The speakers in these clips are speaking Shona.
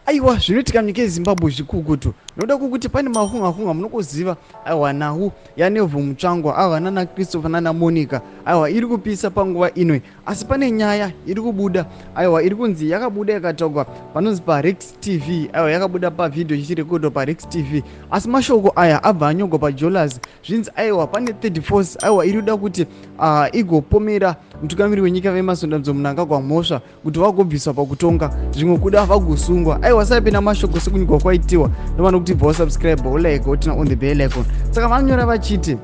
aiwa zvinoitika munyika yezimbabwe zvikukutu noda kukuti pane mahunga munokuziva aiwa nahu yanevhu mutsvangwa aiwa nana christopher nana monica aiwa iri kupisa panguva inwe asi pane nyaya iri kubuda aiwa iri kunzi yakabuda yakataurwa panonzi parex tv aiwa yakabuda pavhidhiyo ichirekodwa parex tv asi mashoko aya abva anyogwa pajolas zvinzi aiwa pane third force aiwa iri kuda kuti igopomera mutungamiri wenyika vemasondabzo Mnangagwa mhosva kuti vagobviswa pakutonga zvimwe kuda vagosungwa aiwa saipinda mashoko sekunyigwa kwaitiwa novano kuti bva wasubscribe ulike utina on the bell icon saka vanonyora vachiti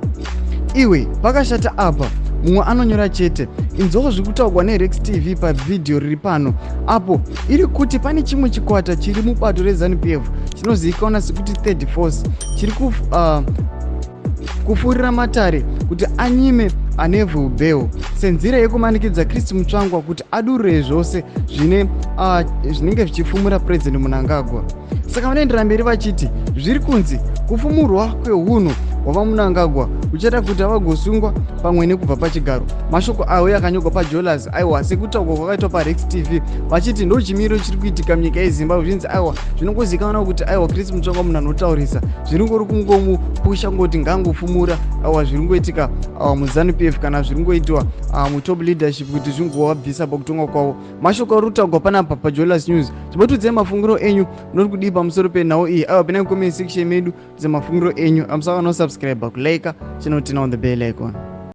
iwe pakashata apa mumwe anonyora chete inzoko zviri kutaurwa nerex tv pavhidhiyo riri pano apo iri kuti pane chimwe chikwata chiri mubato rezanupf chinozivikanwa sekuti third force chiri kufurira matare kuti anyime anevhu bheo senzira yekumanikidza kristu mutsvangwa kuti adurure zvose zvinenge zvichifumura president Mnangagwa. Saka vanoendera mberi vachiti zviri kunzi kufumurwa kweunhu hwavaMnangagwa kuchaita kuti avagosungwa pamwe nekubva pachigaro. Mashoko avo yakanyogwa pajolas aiwa sekutaurwa kwakaitwa parex tv vachiti ndo chimiro chiri kuitika munyika yezimbabwe zvinzi aiwa zvinongozivikanwa kuti aiwa kristu mutsvangwa munhu anotaurisa zviri ngori kungomupusha ngoti ngangofumura aiwa zviri ngoitika muzanupf kana zviri ngoitwa mutop leadership kuti zvingovabvisa pakutonga kwavo. Mashoko ari kutaurwa panapa pajolas news tibotudzai mafungiro enyu nori kudii pamusoro penhau iyi aiwa pinai comment section medu tudze mafungiro enyu amusava no subscribe kulike chinotina on the bell icon.